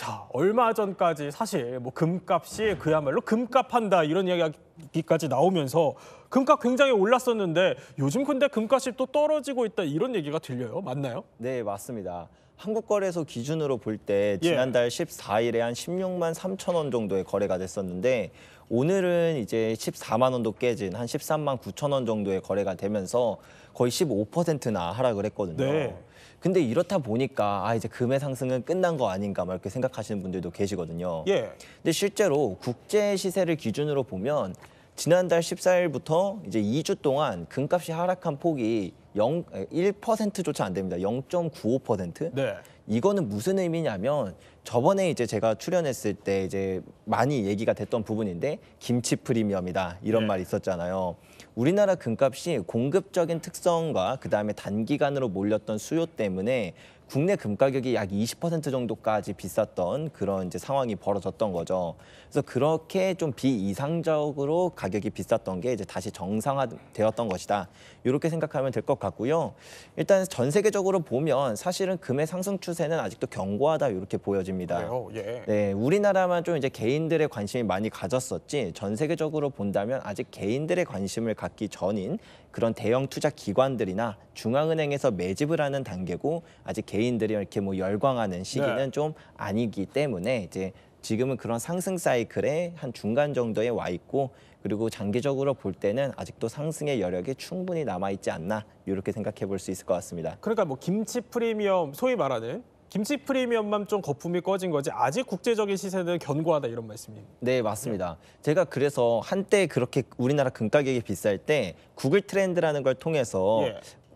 자, 얼마 전까지 사실 뭐 금값이 그야말로 금값한다 이런 이야기까지 나오면서 금값 굉장히 올랐었는데 요즘 근데 금값이 또 떨어지고 있다 이런 얘기가 들려요. 맞나요? 네, 맞습니다. 한국거래소 기준으로 볼 때 지난달 14일에 한 16만 3천 원 정도의 거래가 됐었는데 오늘은 이제 14만 원도 깨진 한 13만 9천 원 정도의 거래가 되면서 거의 15%나 하락을 했거든요. 네. 근데 이렇다 보니까 이제 금의 상승은 끝난 거 아닌가 막 이렇게 생각하시는 분들도 계시거든요. 예. 근데 실제로 국제 시세를 기준으로 보면 지난달 14일부터 이제 2주 동안 금값이 하락한 폭이 1%조차 안 됩니다. 0.95%. 네. 이거는 무슨 의미냐면 저번에 이제 제가 출연했을 때 이제 많이 얘기가 됐던 부분인데 김치 프리미엄이다 이런 말이 있었잖아요. 우리나라 금값이 공급적인 특성과 그다음에 단기간으로 몰렸던 수요 때문에 국내 금 가격이 약 20% 정도까지 비쌌던 그런 이제 상황이 벌어졌던 거죠. 그래서 그렇게 좀 비이상적으로 가격이 비쌌던 게 이제 다시 정상화되었던 것이다. 이렇게 생각하면 될 것 같고요. 일단 전 세계적으로 보면 사실은 금의 상승 추세는 아직도 견고하다 이렇게 보여집니다. 그래요. 예. 네, 우리나라만 좀 이제 개인들의 관심이 많이 가졌었지 전 세계적으로 본다면 아직 개인들의 관심을 갖기 전인 그런 대형 투자 기관들이나 중앙은행에서 매집을 하는 단계고 아직 개인들이 이렇게 뭐 열광하는 시기는 좀 아니기 때문에 이제 지금은 그런 상승 사이클의 한 중간 정도에 와 있고 그리고 장기적으로 볼 때는 아직도 상승의 여력이 충분히 남아 있지 않나 이렇게 생각해 볼 수 있을 것 같습니다. 그러니까 뭐 김치 프리미엄 소위 말하는 김치 프리미엄만 좀 거품이 꺼진 거지 아직 국제적인 시세는 견고하다 이런 말씀입니다. 네, 맞습니다. 제가 그래서 한때 그렇게 우리나라 금 가격이 비쌀 때 구글 트렌드라는 걸 통해서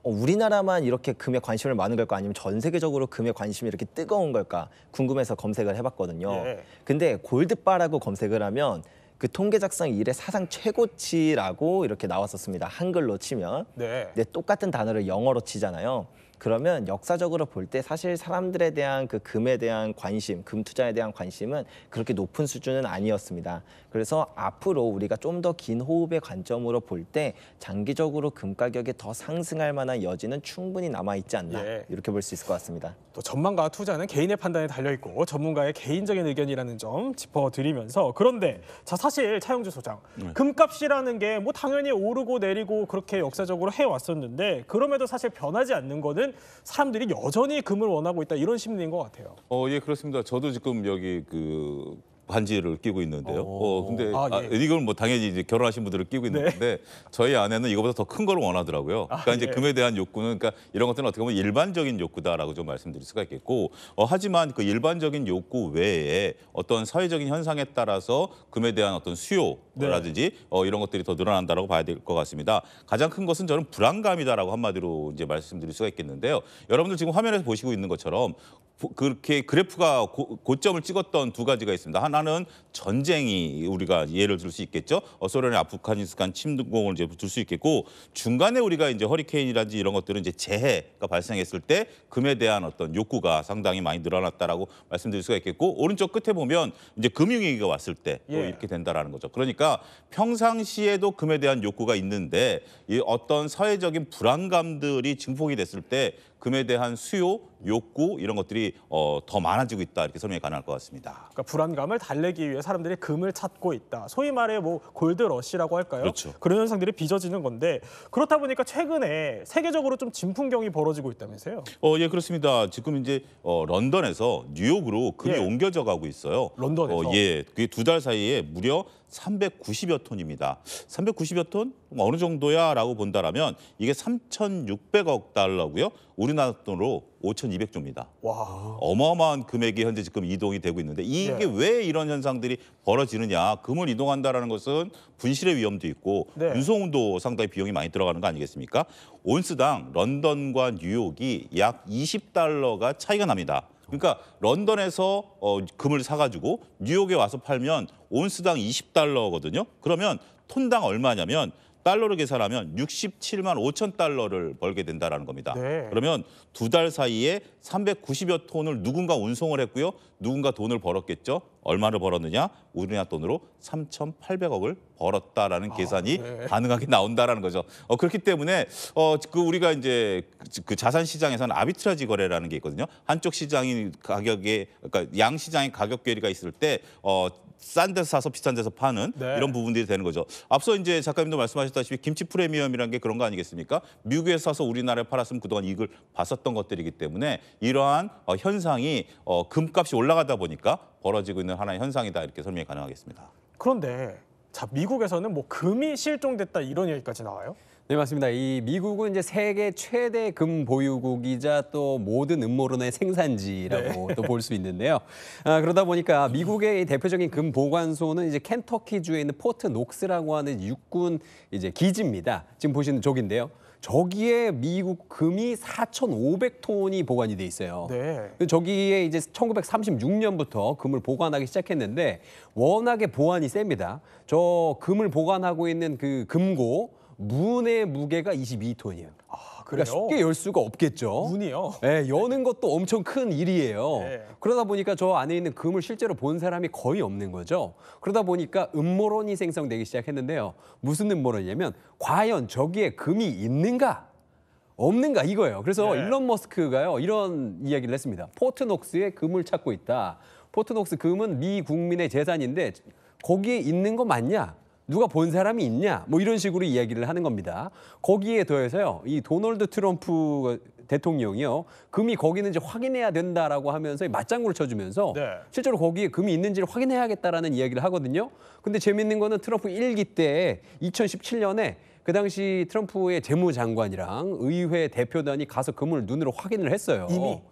우리나라만 이렇게 금에 관심을 많은 걸까 아니면 전 세계적으로 금에 관심이 이렇게 뜨거운 걸까 궁금해서 검색을 해봤거든요. 근데 골드바라고 검색을 하면 그 통계 작성 이래 사상 최고치라고 이렇게 나왔었습니다. 한글로 치면. 근데 똑같은 단어를 영어로 치잖아요. 그러면 역사적으로 볼 때 사실 사람들에 대한 그 금에 대한 관심, 금 투자에 대한 관심은 그렇게 높은 수준은 아니었습니다. 그래서 앞으로 우리가 좀 더 긴 호흡의 관점으로 볼 때 장기적으로 금 가격이 더 상승할 만한 여지는 충분히 남아 있지 않나 이렇게 볼 수 있을 것 같습니다. 또 전망과 투자는 개인의 판단에 달려 있고 전문가의 개인적인 의견이라는 점 짚어드리면서 그런데 자 사실 차영주 소장 금값이라는 게 뭐 당연히 오르고 내리고 그렇게 역사적으로 해왔었는데 그럼에도 사실 변하지 않는 거는 사람들이 여전히 금을 원하고 있다 이런 심리인 것 같아요. 예, 그렇습니다. 저도 지금 여기 그 반지를 끼고 있는데요. 근데 이건 뭐 당연히 이제 결혼하신 분들을 끼고 있는 건데 저희 아내는 이거보다 더 큰 걸 원하더라고요. 그러니까 이제 금에 대한 욕구는 그러니까 이런 것들은 어떻게 보면 일반적인 욕구다라고 좀 말씀드릴 수가 있겠고 하지만 그 일반적인 욕구 외에 어떤 사회적인 현상에 따라서 금에 대한 어떤 수요라든지 이런 것들이 더 늘어난다라고 봐야 될 것 같습니다. 가장 큰 것은 저는 불안감이다라고 한마디로 이제 말씀드릴 수가 있겠는데요. 여러분들 지금 화면에서 보시고 있는 것처럼 그렇게 그래프가 고점을 찍었던 두 가지가 있습니다. 하나는 전쟁이 우리가 예를 들 수 있겠죠. 소련의 아프가니스탄 침공을 이제 들 수 있겠고 중간에 우리가 이제 허리케인이라든지 이런 것들은 이제 재해가 발생했을 때 금에 대한 어떤 욕구가 상당히 많이 늘어났다라고 말씀드릴 수가 있겠고 오른쪽 끝에 보면 이제 금융위기가 왔을 때 또 이렇게 된다라는 거죠. 그러니까 평상시에도 금에 대한 욕구가 있는데 이 어떤 사회적인 불안감들이 증폭이 됐을 때 금에 대한 수요, 욕구 이런 것들이 더 많아지고 있다 이렇게 설명이 가능할 것 같습니다. 그러니까 불안감을 달래기 위해 사람들이 금을 찾고 있다. 소위 말해 뭐 골드 러시라고 할까요? 그렇죠. 그런 현상들이 빚어지는 건데 그렇다 보니까 최근에 세계적으로 좀 진풍경이 벌어지고 있다면서요? 예, 그렇습니다. 지금 이제 런던에서 뉴욕으로 금이 옮겨져 가고 있어요. 런던에서? 예, 그게 두 달 사이에 무려 390여 톤입니다. 390여 톤? 어느 정도야라고 본다라면 이게 3,600억 달러고요. 우리나라 돈으로 5,200조입니다. 와. 어마어마한 금액이 현재 지금 이동이 되고 있는데 이게 왜 이런 현상들이 벌어지느냐. 금을 이동한다는 것은 분실의 위험도 있고 유송도 상당히 비용이 많이 들어가는 거 아니겠습니까? 온스당 런던과 뉴욕이 약 20달러가 차이가 납니다. 그러니까 런던에서 금을 사가지고 뉴욕에 와서 팔면 온스당 20달러거든요. 그러면 톤당 얼마냐면 달러로 계산하면 67만 5천 달러를 벌게 된다는 겁니다. 그러면 두 달 사이에 390여 톤을 누군가 운송을 했고요. 누군가 돈을 벌었겠죠. 얼마를 벌었느냐? 우리나라 돈으로 3,800억을 벌었다라는 계산이 가능하게 나온다라는 거죠. 그렇기 때문에 우리가 이제 그 자산 시장에서는 아비트라지 거래라는 게 있거든요. 한쪽 시장이 가격에 그러니까 양 시장의 가격 괴리가 있을 때 싼 데서 사서 비싼 데서 파는 이런 부분들이 되는 거죠. 앞서 이제 작가님도 말씀하셨다시피 김치 프리미엄이라는 게 그런 거 아니겠습니까? 미국에서 사서 우리나라에 팔았으면 그동안 이익을 봤었던 것들이기 때문에 이러한 현상이 금값이 올라가다 보니까 벌어지고 있는 하나의 현상이다 이렇게 설명이 가능하겠습니다. 그런데 자 미국에서는 뭐 금이 실종됐다 이런 얘기까지 나와요? 네, 맞습니다. 이 미국은 이제 세계 최대 금 보유국이자 또 모든 음모론의 생산지라고 또 볼 수 있는데요. 그러다 보니까 미국의 대표적인 금 보관소는 이제 켄터키주에 있는 포트 녹스라고 하는 육군 이제 기지입니다. 지금 보시는 저기인데요. 저기에 미국 금이 4,500톤이 보관이 돼 있어요. 저기에 이제 1936년부터 금을 보관하기 시작했는데 워낙에 보안이 셉니다. 저 금을 보관하고 있는 그 금고 문의 무게가 22톤이에요. 그러니까 쉽게 열 수가 없겠죠. 문이요? 네, 여는 것도 엄청 큰 일이에요. 그러다 보니까 저 안에 있는 금을 실제로 본 사람이 거의 없는 거죠. 그러다 보니까 음모론이 생성되기 시작했는데요. 무슨 음모론이냐면 과연 저기에 금이 있는가? 없는가 이거예요. 그래서 일론 머스크가요 이런 이야기를 했습니다. 포트녹스에 금을 찾고 있다. 포트녹스 금은 미 국민의 재산인데 거기에 있는 거 맞냐? 누가 본 사람이 있냐? 뭐 이런 식으로 이야기를 하는 겁니다. 거기에 더해서요, 이 도널드 트럼프 대통령이요, 금이 거기는 이제 확인해야 된다라고 하면서 맞장구를 쳐주면서 실제로 거기에 금이 있는지를 확인해야겠다라는 이야기를 하거든요. 근데 재밌는 거는 트럼프 1기 때 2017년에 그 당시 트럼프의 재무장관이랑 의회 대표단이 가서 금을 눈으로 확인을 했어요.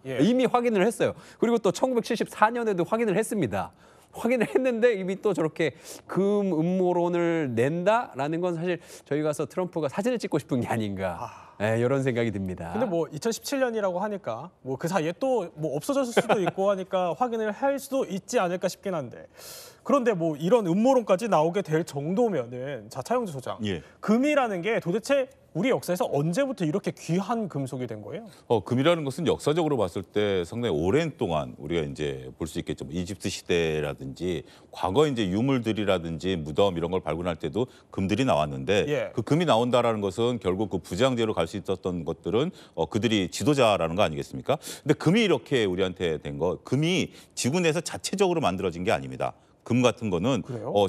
이미 확인을 했어요. 그리고 또 1974년에도 확인을 했습니다. 확인을 했는데 이미 또 저렇게 금 음모론을 낸다라는 건 사실 저희 가서 트럼프가 사진을 찍고 싶은 게 아닌가 이런 생각이 듭니다. 근데 뭐 2017년이라고 하니까 뭐 그 사이에 또 뭐 없어졌을 수도 있고 하니까 확인을 할 수도 있지 않을까 싶긴 한데 그런데 뭐 이런 음모론까지 나오게 될 정도면은 자 차영주 소장 금이라는 게 도대체 우리 역사에서 언제부터 이렇게 귀한 금속이 된 거예요? 금이라는 것은 역사적으로 봤을 때 상당히 오랜 동안 우리가 이제 볼 수 있겠죠. 이집트 시대라든지 과거 이제 유물들이라든지 무덤 이런 걸 발굴할 때도 금들이 나왔는데 그 금이 나온다라는 것은 결국 그 부장제로 갈 수 있었던 것들은 그들이 지도자라는 거 아니겠습니까? 근데 금이 이렇게 우리한테 된 거, 금이 지구 내에서 자체적으로 만들어진 게 아닙니다. 금 같은 거는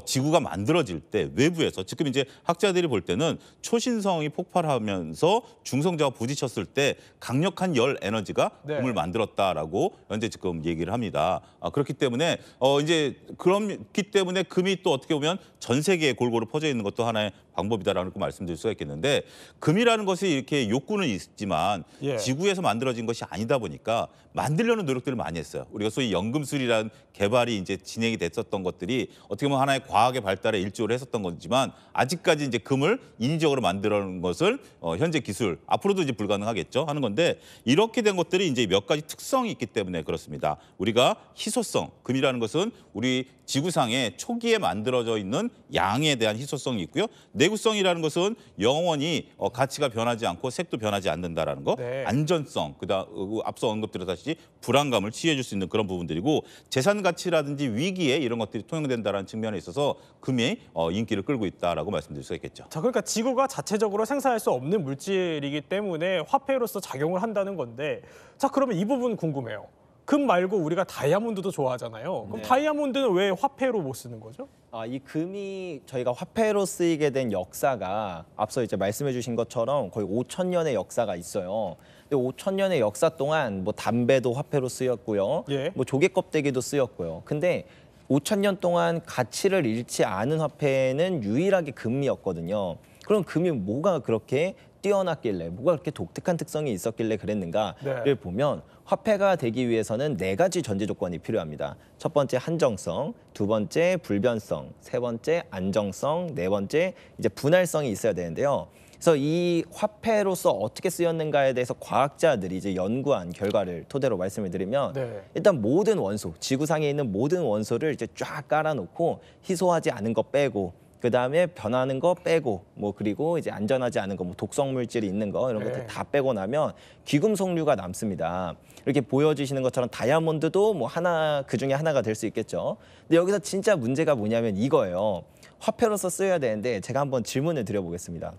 지구가 만들어질 때 외부에서 지금 이제 학자들이 볼 때는 초신성이 폭발하면서 중성자와 부딪혔을 때 강력한 열 에너지가 금을 만들었다라고 현재 지금 얘기를 합니다. 그렇기 때문에 이제 그렇기 때문에 금이 또 어떻게 보면 전 세계에 골고루 퍼져 있는 것도 하나의 방법이다라는 거 말씀드릴 수가 있겠는데 금이라는 것이 이렇게 욕구는 있지만 지구에서 만들어진 것이 아니다 보니까 만들려는 노력들을 많이 했어요. 우리가 소위 연금술이라는 개발이 이제 진행이 됐었던 것들이 어떻게 보면 하나의 과학의 발달에 일조를 했었던 거지만 아직까지 이제 금을 인위적으로 만들어낸 것을 현재 기술 앞으로도 이제 불가능하겠죠 하는 건데 이렇게 된 것들이 이제 몇 가지 특성이 있기 때문에 그렇습니다. 우리가 희소성 금이라는 것은 우리 지구상에 초기에 만들어져 있는 양에 대한 희소성이 있고요. 내구성이라는 것은 영원히 가치가 변하지 않고 색도 변하지 않는다라는 거. 안전성, 그다음 앞서 언급드렸다시피 불안감을 치유해 줄 수 있는 그런 부분들이고 재산 가치라든지 위기에 이런 것들이 통용된다라는 측면에 있어서 금이 인기를 끌고 있다라고 말씀드릴 수 있겠죠. 자, 그러니까 지구가 자체적으로 생산할 수 없는 물질이기 때문에 화폐로서 작용을 한다는 건데 자, 그러면 이 부분 궁금해요. 금 말고 우리가 다이아몬드도 좋아하잖아요. 그럼 다이아몬드는 왜 화폐로 못 쓰는 거죠? 이 금이 저희가 화폐로 쓰이게 된 역사가 앞서 이제 말씀해 주신 것처럼 거의 5,000년의 역사가 있어요. 근데 5,000년의 역사 동안 뭐 담배도 화폐로 쓰였고요. 뭐 조개 껍데기도 쓰였고요. 근데 5,000년 동안 가치를 잃지 않은 화폐는 유일하게 금이었거든요. 그럼 금이 뭐가 그렇게 뛰어났길래 뭐가 그렇게 독특한 특성이 있었길래 그랬는가를 보면 화폐가 되기 위해서는 4가지 전제 조건이 필요합니다. 첫 번째 한정성, 두 번째 불변성, 세 번째 안정성, 네 번째 이제 분할성이 있어야 되는데요. 그래서 이 화폐로서 어떻게 쓰였는가에 대해서 과학자들이 이제 연구한 결과를 토대로 말씀을 드리면 일단 모든 원소, 지구상에 있는 모든 원소를 이제 쫙 깔아놓고 희소하지 않은 거 빼고 그다음에 변하는 거 빼고 뭐 그리고 이제 안전하지 않은 거 뭐 독성 물질이 있는 거 이런 것들 다 빼고 나면 귀금속류가 남습니다. 이렇게 보여주시는 것처럼 다이아몬드도 뭐 하나 그 중에 하나가 될 수 있겠죠. 근데 여기서 진짜 문제가 뭐냐면 이거예요. 화폐로서 쓰여야 되는데 제가 한번 질문을 드려보겠습니다.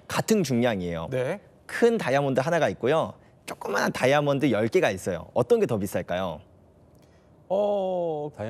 같은 중량이에요. 네. 큰 다이아몬드 하나가 있고요. 조그마한 다이아몬드 10개가 있어요. 어떤 게 더 비쌀까요?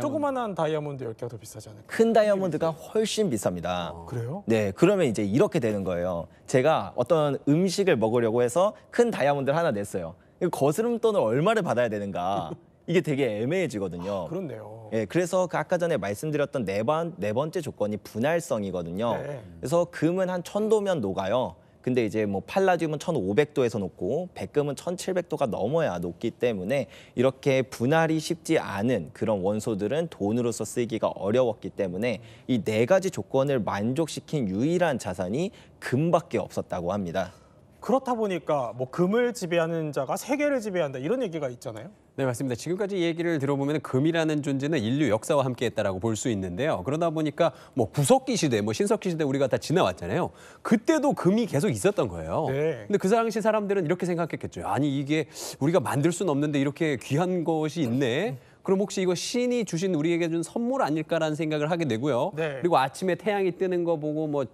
조그만한 다이아몬드 10개가 더 비싸지 않을까? 큰 다이아몬드가 훨씬 비쌉니다. 그래요? 네, 그러면 이제 이렇게 되는 거예요. 제가 어떤 음식을 먹으려고 해서 큰 다이아몬드를 하나 냈어요. 이거 거스름 돈을 얼마를 받아야 되는가? 이게 되게 애매해지거든요. 그렇네요. 예, 그래서 그 아까 전에 말씀드렸던 네 번째 조건이 분할성이거든요. 네. 그래서 금은 한 1000도면 녹아요. 근데 이제 뭐 팔라듐은 1500도에서 녹고 백금은 1700도가 넘어야 녹기 때문에 이렇게 분할이 쉽지 않은 그런 원소들은 돈으로서 쓰이기가 어려웠기 때문에 이 네 가지 조건을 만족시킨 유일한 자산이 금밖에 없었다고 합니다. 그렇다 보니까 뭐 금을 지배하는 자가 세계를 지배한다 이런 얘기가 있잖아요. 네, 맞습니다. 지금까지 얘기를 들어보면 금이라는 존재는 인류 역사와 함께했다라고 볼 수 있는데요. 그러다 보니까 뭐 구석기 시대, 뭐 신석기 시대 우리가 다 지나왔잖아요. 그때도 금이 계속 있었던 거예요. 네. 근데 그 당시 사람들은 이렇게 생각했겠죠. 아니 이게 우리가 만들 수는 없는데 이렇게 귀한 것이 있네. 그럼 혹시 이거 신이 주신 우리에게 준 선물 아닐까라는 생각을 하게 되고요. 네. 그리고 아침에 태양이 뜨는 거 보고 뭐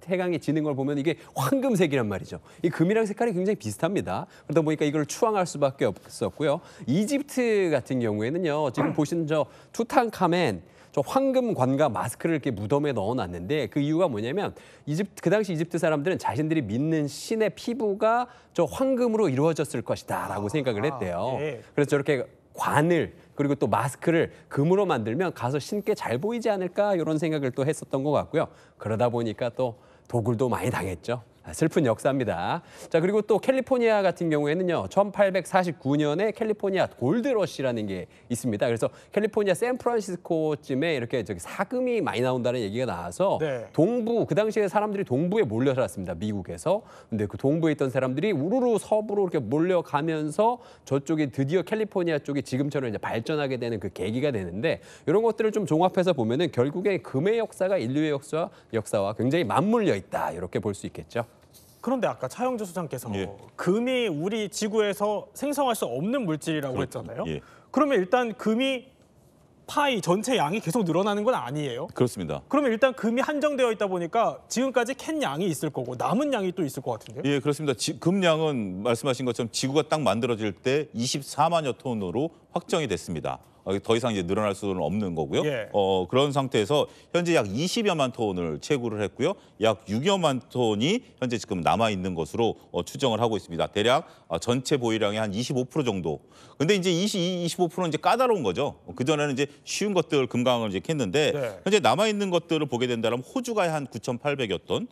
태양이 지는 걸 보면 이게 황금색이란 말이죠. 이 금이랑 색깔이 굉장히 비슷합니다. 그러다 보니까 이걸 추앙할 수밖에 없었고요. 이집트 같은 경우에는요. 지금 보시는 저 투탕카멘 저 황금관과 마스크를 이렇게 무덤에 넣어놨는데 그 이유가 뭐냐면 그 당시 이집트 사람들은 자신들이 믿는 신의 피부가 저 황금으로 이루어졌을 것이다라고 생각을 했대요. 예. 그래서 저렇게 관을 그리고 또 마스크를 금으로 만들면 가서 신께 잘 보이지 않을까 이런 생각을 또 했었던 것 같고요. 그러다 보니까 또 도굴도 많이 당했죠. 슬픈 역사입니다. 자, 그리고 또 캘리포니아 같은 경우에는요. 1849년에 캘리포니아 골드러시라는 게 있습니다. 그래서 캘리포니아 샌프란시스코쯤에 이렇게 사금이 많이 나온다는 얘기가 나와서 네. 동부, 그 당시에 사람들이 동부에 몰려 살았습니다. 미국에서. 근데 그 동부에 있던 사람들이 우르르 서부로 이렇게 몰려가면서 저쪽이 드디어 캘리포니아 쪽이 지금처럼 이제 발전하게 되는 그 계기가 되는데 이런 것들을 좀 종합해서 보면은 결국에 금의 역사가 인류의 역사와 굉장히 맞물려 있다. 이렇게 볼 수 있겠죠. 그런데 아까 차영주 소장께서 예. 금이 우리 지구에서 생성할 수 없는 물질이라고 했잖아요. 예. 그러면 일단 금이 파이 전체 양이 계속 늘어나는 건 아니에요? 그렇습니다. 그러면 일단 금이 한정되어 있다 보니까 지금까지 캔 양이 있을 거고 남은 양이 또 있을 것 같은데요? 예, 그렇습니다. 금량은 말씀하신 것처럼 지구가 딱 만들어질 때 24만여 톤으로 확정이 됐습니다. 더 이상 이제 늘어날 수는 없는 거고요. 예. 그런 상태에서 현재 약 20여만 톤을 채굴을 했고요. 약 6여만 톤이 현재 지금 남아 있는 것으로 추정을 하고 있습니다. 대략 전체 보유량의 한 25% 정도. 근데 이제 25%는 이제 까다로운 거죠. 그 전에는 이제 쉬운 것들 금강을 이제 캤는데 네. 현재 남아 있는 것들을 보게 된다면 호주가 한 9,800여 톤,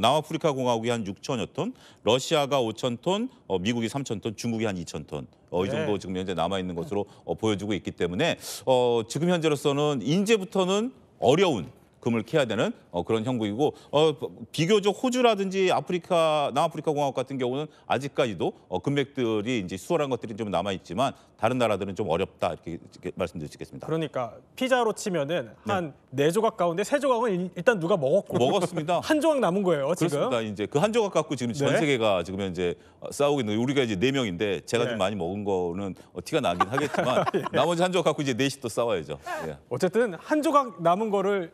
남아프리카 공화국이 한 6천여 톤, 러시아가 5천 톤, 미국이 3천 톤, 중국이 한 2천 톤. 이 정도 네. 지금 현재 남아 있는 것으로 보여주고 있기 때문에 지금 현재로서는 이제부터는 어려운 금을 캐야 되는 그런 형국이고 비교적 호주라든지 남아프리카 공화국 같은 경우는 아직까지도 금맥들이 이제 수월한 것들이 좀 남아 있지만 다른 나라들은 좀 어렵다 이렇게 말씀드릴 수 있겠습니다. 그러니까 피자로 치면은 한 4조각 가운데 3조각은 일단 누가 먹었고 먹었습니다. 한 조각 남은 거예요, 지금. 그렇습니다. 이제 그 한 조각 갖고 지금 전 네. 세계가 지금 현재 싸우고 있는 우리가 이제 4명인데 제가 네. 좀 많이 먹은 거는 티가 나긴 하겠지만 나머지 한 조각 갖고 이제 넷이 또 싸워야죠. 예. 어쨌든 한 조각 남은 거를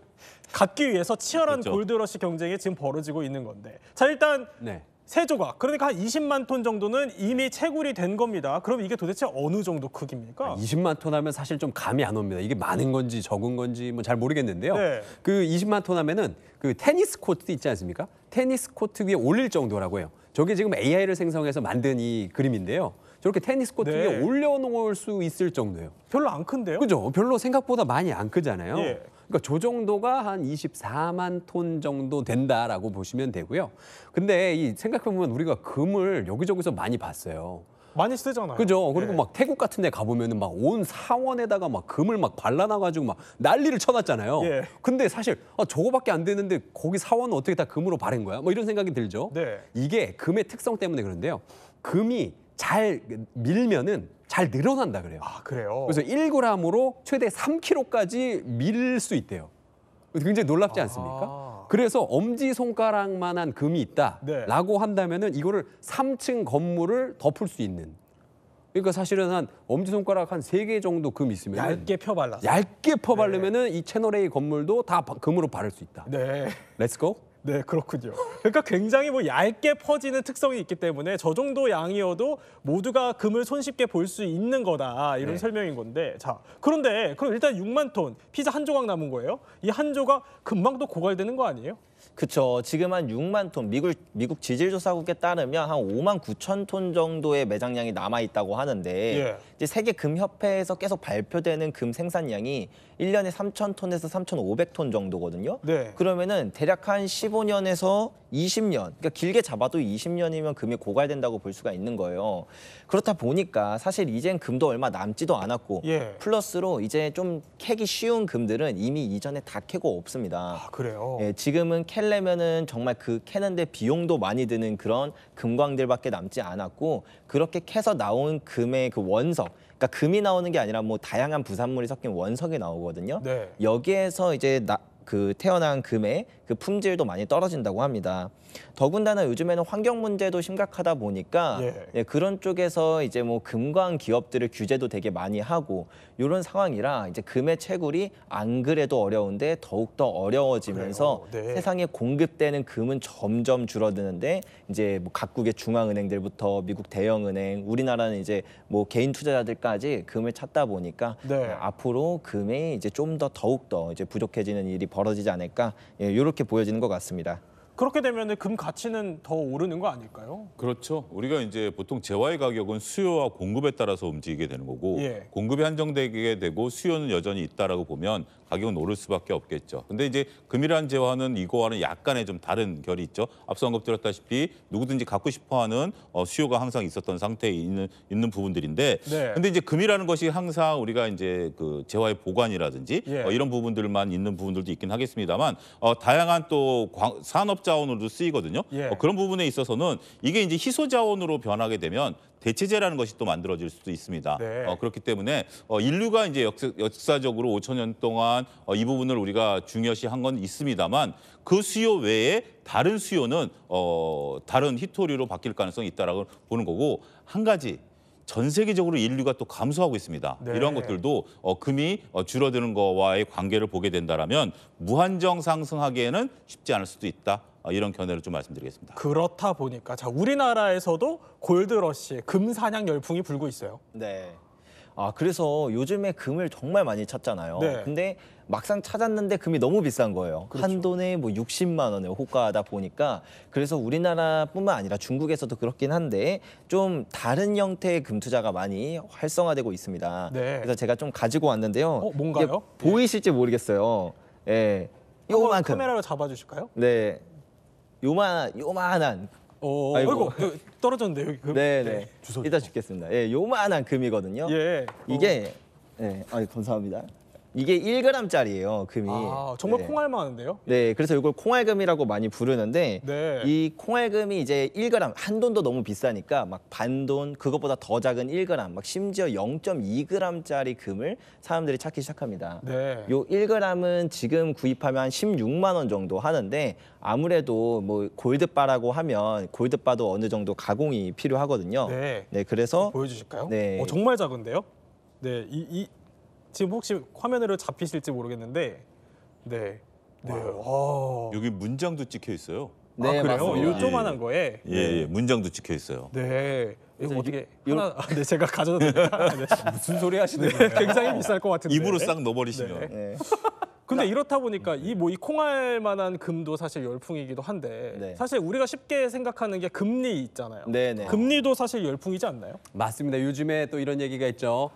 갖기 위해서 치열한 그렇죠. 골드러시 경쟁이 지금 벌어지고 있는 건데. 자, 일단 네. 3조각, 그러니까 한 20만 톤 정도는 이미 채굴이 된 겁니다. 그럼 이게 도대체 어느 정도 크기입니까? 20만 톤 하면 사실 좀 감이 안 옵니다. 이게 많은 건지 적은 건지 뭐 잘 모르겠는데요. 네. 그 20만 톤 하면은 그 테니스 코트 있지 않습니까? 테니스 코트 위에 올릴 정도라고 해요. 저게 지금 AI를 생성해서 만든 이 그림인데요. 저렇게 테니스 코트 네. 위에 올려놓을 수 있을 정도예요. 별로 안 큰데요? 그죠? 별로 생각보다 많이 안 크잖아요. 예. 그러니까 저 정도가 한 24만 톤 정도 된다라고 보시면 되고요. 근데 이 생각해보면 우리가 금을 여기저기서 많이 봤어요. 많이 쓰잖아요. 그죠? 그리고 예. 막 태국 같은 데 가보면은 막 온 사원에다가 막 금을 막 발라놔가지고 막 난리를 쳐놨잖아요. 예. 근데 사실 저거밖에 안 되는데 거기 사원은 어떻게 다 금으로 바른 거야? 뭐 이런 생각이 들죠. 네. 이게 금의 특성 때문에 그런데요. 금이 잘 밀면은 잘 늘어난다 그래요. 아, 그래요? 그래서 1g으로 최대 3kg까지 밀 수 있대요. 굉장히 놀랍지 않습니까? 그래서 엄지손가락만한 금이 있다라고 한다면은 이거를 3층 건물을 덮을 수 있는. 그러니까 사실은 한 엄지손가락 한 3개 정도 금 있으면 얇게 펴발라서. 얇게 퍼바르면은 이 채널 A 건물도 다 금으로 바를 수 있다. 네. 렛츠 고. 네, 그렇군요. 그러니까 굉장히 뭐 얇게 퍼지는 특성이 있기 때문에 저 정도 양이어도 모두가 금을 손쉽게 볼 수 있는 거다 이런 설명인 건데, 자 그런데 그럼 일단 6만 톤 피자 한 조각 남은 거예요? 이 한 조각 금방 또 고갈되는 거 아니에요? 그렇죠. 지금 한 6만 톤, 미국 지질조사국에 따르면 한 5만 9천 톤 정도의 매장량이 남아 있다고 하는데 이제 세계 금협회에서 계속 발표되는 금 생산량이 1년에 3천 톤에서 3,500톤 정도거든요. 그러면은 대략 한 15년에서 20년, 그러니까 길게 잡아도 20년이면 금이 고갈된다고 볼 수가 있는 거예요. 그렇다 보니까 사실 이젠 금도 얼마 남지도 않았고 플러스로 이제 좀 캐기 쉬운 금들은 이미 이전에 다 캐고 없습니다. 아, 그래요? 지금은 캐려면은 정말 그 캐는데 비용도 많이 드는 그런 금광들밖에 남지 않았고, 그렇게 캐서 나온 금의 그 원석, 그러니까 금이 나오는 게 아니라 뭐 다양한 부산물이 섞인 원석이 나오거든요. 여기에서 이제 그 태어난 금의 그 품질도 많이 떨어진다고 합니다. 더군다나 요즘에는 환경 문제도 심각하다 보니까 그런 쪽에서 이제 뭐 금광 기업들을 규제도 되게 많이 하고 이런 상황이라 이제 금의 채굴이 안 그래도 어려운데 더욱 더 어려워지면서 세상에 공급되는 금은 점점 줄어드는데, 이제 뭐 각국의 중앙은행들부터 미국 대형은행, 우리나라는 이제 뭐 개인 투자자들까지 금을 찾다 보니까 앞으로 금이 이제 좀 더 더욱 더 이제 부족해지는 일이 벌어지지 않을까, 이렇게 보여지는 것 같습니다. 그렇게 되면 금 가치는 더 오르는 거 아닐까요? 그렇죠. 우리가 이제 보통 재화의 가격은 수요와 공급에 따라서 움직이게 되는 거고, 공급이 한정되게 되고 수요는 여전히 있다라고 보면 가격은 오를 수밖에 없겠죠. 근데 이제 금이라는 재화는 이거와는 약간의 좀 다른 결이 있죠. 앞서 언급드렸다시피 누구든지 갖고 싶어하는 수요가 항상 있었던 상태에 있는 부분들인데, 근데 이제 금이라는 것이 항상 우리가 이제 그 재화의 보관이라든지 이런 부분들만 있는 부분들도 있긴 하겠습니다만, 다양한 또 산업 자원으로도 쓰이거든요. 그런 부분에 있어서는 이게 이제 희소 자원으로 변하게 되면 대체재라는 것이 또 만들어질 수도 있습니다. 그렇기 때문에 인류가 이제 역사적으로 5천 년 동안 이 부분을 우리가 중요시한 건 있습니다만, 그 수요 외에 다른 수요는 다른 희토류로 바뀔 가능성이 있다라고 보는 거고, 한 가지 전 세계적으로 인류가 또 감소하고 있습니다. 이러한 것들도 금이 줄어드는 거와의 관계를 보게 된다라면 무한정 상승하기에는 쉽지 않을 수도 있다. 이런 견해를 좀 말씀드리겠습니다. 그렇다 보니까 자 우리나라에서도 골드러시, 금 사냥 열풍이 불고 있어요. 네. 그래서 요즘에 금을 정말 많이 찾잖아요. 근데 막상 찾았는데 금이 너무 비싼 거예요. 한 돈에 뭐 60만 원에 호가하다 보니까, 그래서 우리나라뿐만 아니라 중국에서도 그렇긴 한데 좀 다른 형태의 금 투자가 많이 활성화되고 있습니다. 그래서 제가 좀 가지고 왔는데요. 뭔가요? 보이실지 모르겠어요. 요만큼. 카메라로 잡아주실까요? 네. 요만한. 아이고 떨어졌는데 여기 금. 네네. 이따 줄겠습니다. 요만한 금이거든요. 이게 감사합니다. 이게 1g짜리예요, 금이. 정말 콩알만한데요? 네, 그래서 이걸 콩알금이라고 많이 부르는데, 이 콩알금이 이제 1g, 한 돈도 너무 비싸니까 막 반돈, 그것보다 더 작은 1g, 막 심지어 0.2g짜리 금을 사람들이 찾기 시작합니다. 요 1g은 지금 구입하면 한 16만 원 정도 하는데, 아무래도 뭐 골드바라고 하면 골드바도 어느 정도 가공이 필요하거든요. 그래서 보여주실까요? 정말 작은데요? 지금 혹시 화면으로 잡히실지 모르겠는데, 여기 문장도 찍혀 있어요. 그래요? 요 조만한 거에? 문장도 찍혀 있어요. 이거 어떻게 하나? 제가 가져도 됩니까? 무슨 소리 하시는 거예요? 굉장히 비쌀 것 같은데. 입으로 싹 넣어버리시면. 근데 이렇다 보니까 이 콩알만한 금도 사실 열풍이기도 한데, 사실 우리가 쉽게 생각하는 게 금리 있잖아요. 금리도 사실 열풍이지 않나요? 맞습니다. 요즘에 또 이런 얘기가 있죠.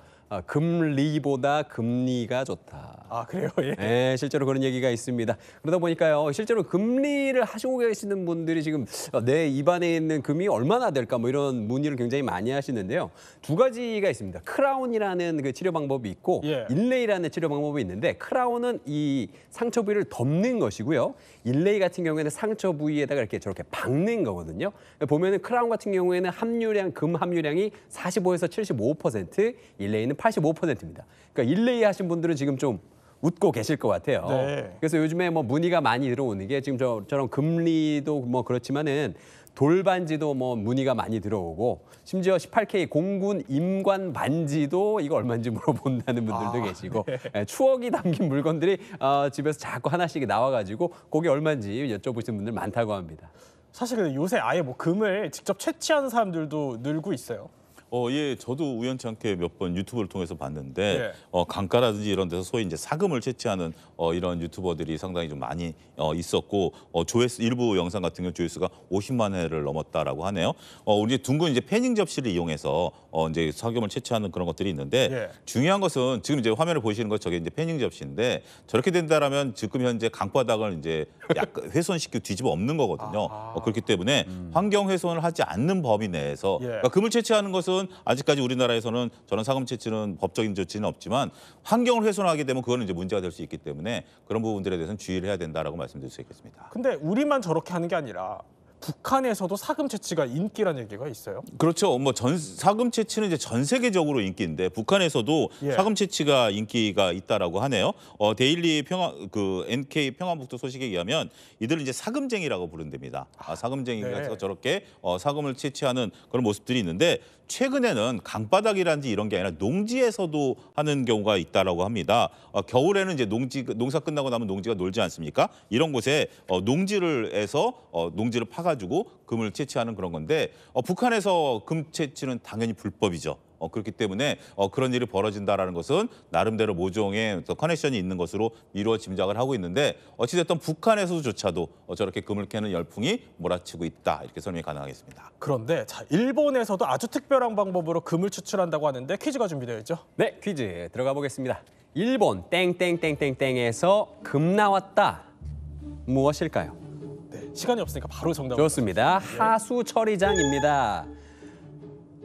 금리보다 금리가 좋다. 그래요? 네, 실제로 그런 얘기가 있습니다. 그러다 보니까요, 실제로 금리를 하시고 계시는 분들이 지금 내 입안에 있는 금이 얼마나 될까, 뭐 이런 문의를 굉장히 많이 하시는데요. 두 가지가 있습니다. 크라운이라는 그 치료 방법이 있고, 일레이라는 치료 방법이 있는데, 크라운은 이 상처 부위를 덮는 것이고요. 일레이 같은 경우에는 상처 부위에다가 이렇게 저렇게 박는 거거든요. 보면은 크라운 같은 경우에는 금 함유량이 45에서 75%, 일레이는 85%입니다. 그러니까 일레이 하신 분들은 지금 좀 웃고 계실 것 같아요. 네. 그래서 요즘에 뭐 문의가 많이 들어오는 게 지금 저런 금리도 뭐 그렇지만은 돌반지도 뭐 문의가 많이 들어오고 심지어 18K 공군 임관 반지도 이거 얼마인지 물어본다는 분들도 계시고 네. 추억이 담긴 물건들이 집에서 자꾸 하나씩 나와가지고 그게 얼마인지 여쭤보시는 분들 많다고 합니다. 사실 근데 요새 아예 뭐 금을 직접 채취하는 사람들도 늘고 있어요. 예, 저도 우연치 않게 몇 번 유튜브를 통해서 봤는데 네. 강가라든지 이런 데서 소위 이제 사금을 채취하는 이런 유튜버들이 상당히 좀 많이 있었고 조회수 일부 영상 같은 경우 조회수가 50만 회를 넘었다라고 하네요. 우리 둥근 이제 패닝 접시를 이용해서 이제 사금을 채취하는 그런 것들이 있는데 네. 중요한 것은 지금 이제 화면을 보시는 것 저게 이제 패닝 접시인데 저렇게 된다라면 지금 현재 강바닥을 이제 약간 훼손시키고 뒤집어 엎는 거거든요. 그렇기 때문에 환경 훼손을 하지 않는 범위 내에서 예. 그러니까 금을 채취하는 것은 아직까지 우리나라에서는 저런 사금 채취는 법적인 조치는 없지만 환경을 훼손하게 되면 그거는 이제 문제가 될 수 있기 때문에 그런 부분들에 대해서는 주의를 해야 된다라고 말씀드릴 수 있겠습니다. 근데 우리만 저렇게 하는 게 아니라 북한에서도 사금 채취가 인기라는 얘기가 있어요. 그렇죠. 뭐 사금 채취는 이제 전 세계적으로 인기인데 북한에서도 예. 사금 채취가 인기가 있다라고 하네요. 데일리 NK 평안북도 소식에 의하면 이들은 이제 사금쟁이라고 부른답니다. 사금쟁이가 네. 저렇게 사금을 채취하는 그런 모습들이 있는데 최근에는 강바닥이라든지 이런 게 아니라 농지에서도 하는 경우가 있다라고 합니다. 겨울에는 이제 농사 끝나고 나면 농지가 놀지 않습니까? 이런 곳에 농지를 해서 농지를 파가지고 금을 채취하는 그런 건데 북한에서 금 채취는 당연히 불법이죠. 그렇기 때문에 그런 일이 벌어진다라는 것은 나름대로 모종의 커넥션이 있는 것으로 미루어 짐작을 하고 있는데 어찌됐든 북한에서조차도 저렇게 금을 캐는 열풍이 몰아치고 있다 이렇게 설명이 가능하겠습니다. 그런데 자, 일본에서도 아주 특별한 방법으로 금을 추출한다고 하는데 퀴즈가 준비되어 있죠. 네, 퀴즈 들어가 보겠습니다. 일본 땡땡땡땡땡에서 금 나왔다. 무엇일까요? 네, 시간이 없으니까 바로 정답. 좋습니다. 하수처리장입니다.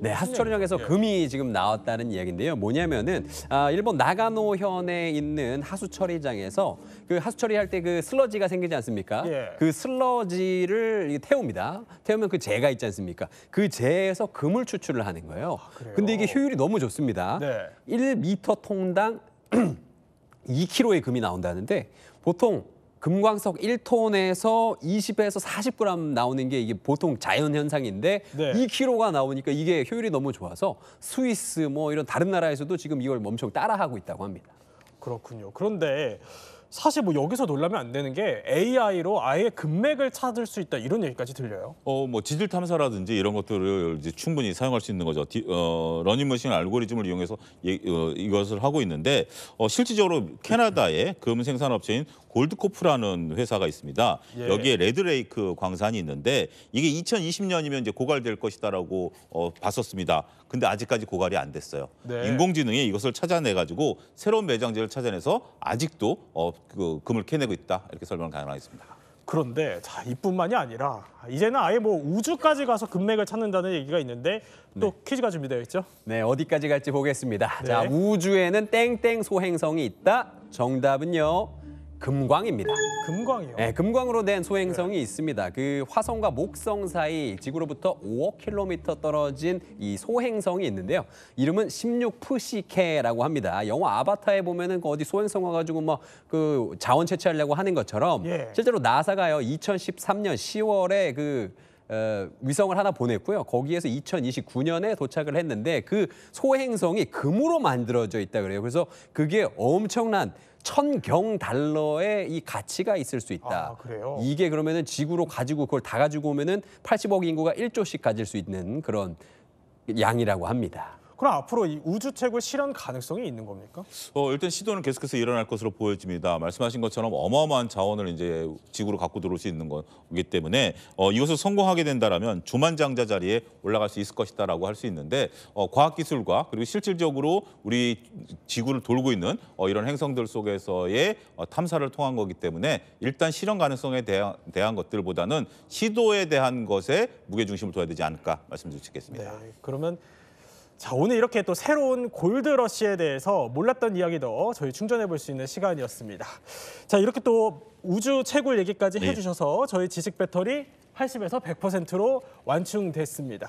네, 하수처리장에서 예. 금이 지금 나왔다는 이야기인데요. 뭐냐면은 일본 나가노현에 있는 하수처리장에서 그 하수처리할 때 그 슬러지가 생기지 않습니까? 예. 그 슬러지를 태웁니다. 태우면 그 재가 있지 않습니까? 그 재에서 금을 추출을 하는 거예요. 그래요? 근데 이게 효율이 너무 좋습니다. 네. 1m 통당 2kg의 금이 나온다는데 보통 금광석 1톤에서 20에서 40g 나오는 게 이게 보통 자연 현상인데 네. 2kg가 나오니까 이게 효율이 너무 좋아서 스위스 뭐 이런 다른 나라에서도 지금 이걸 엄청 따라하고 있다고 합니다. 그렇군요. 그런데 사실 뭐 여기서 놀라면 안 되는 게 AI로 아예 금맥을 찾을 수 있다 이런 얘기까지 들려요. 뭐 지질 탐사라든지 이런 것들을 이제 충분히 사용할 수 있는 거죠. 러닝머신 알고리즘을 이용해서 이것을 하고 있는데 실질적으로 캐나다의 금 생산업체인 골드코프라는 회사가 있습니다. 예. 여기에 레드레이크 광산이 있는데 이게 2020년이면 이제 고갈될 것이다라고 봤었습니다. 근데 아직까지 고갈이 안 됐어요. 네. 인공지능이 이것을 찾아내 가지고 새로운 매장지를 찾아내서 아직도 그 금을 캐내고 있다 이렇게 설명을 가능하겠습니다. 그런데 자, 이뿐만이 아니라 이제는 아예 뭐 우주까지 가서 금맥을 찾는다는 얘기가 있는데 또 퀴즈가 준비되어 있죠. 네, 어디까지 갈지 보겠습니다. 네. 자, 우주에는 땡땡 소행성이 있다. 정답은요. 금광입니다. 금광이요. 네, 금광으로 된 소행성이 있습니다. 그 화성과 목성 사이 지구로부터 5억 킬로미터 떨어진 이 소행성이 있는데요. 이름은 16푸시케라고 합니다. 영화 아바타에 보면은 어디 소행성 와가지고 뭐 그 자원 채취하려고 하는 것처럼 예. 실제로 나사가요 2013년 10월에 그 위성을 하나 보냈고요. 거기에서 2029년에 도착을 했는데 그 소행성이 금으로 만들어져 있다 그래요. 그래서 그게 엄청난 1,000경 달러의 이 가치가 있을 수 있다. 아, 그래요? 이게 그러면은 지구로 가지고 그걸 다 가지고 오면은 80억 인구가 1조씩 가질 수 있는 그런 양이라고 합니다. 그럼 앞으로 이 우주채굴 실현 가능성이 있는 겁니까? 일단 시도는 계속해서 일어날 것으로 보여집니다. 말씀하신 것처럼 어마어마한 자원을 이제 지구로 갖고 들어올 수 있는 거기 때문에 이것을 성공하게 된다라면 주만장자 자리에 올라갈 수 있을 것이다라고 할 수 있는데 과학기술과 그리고 실질적으로 우리 지구를 돌고 있는 이런 행성들 속에서의 탐사를 통한 거기 때문에 일단 실현 가능성에 대한 것들보다는 시도에 대한 것에 무게중심을 둬야 되지 않을까 말씀드릴 수 있겠습니다. 네, 그러면 자, 오늘 이렇게 또 새로운 골드러시에 대해서 몰랐던 이야기도 저희 충전해 볼 수 있는 시간이었습니다. 자, 이렇게 또 우주 채굴 얘기까지 해주셔서 저희 지식 배터리 80에서 100%로 완충됐습니다.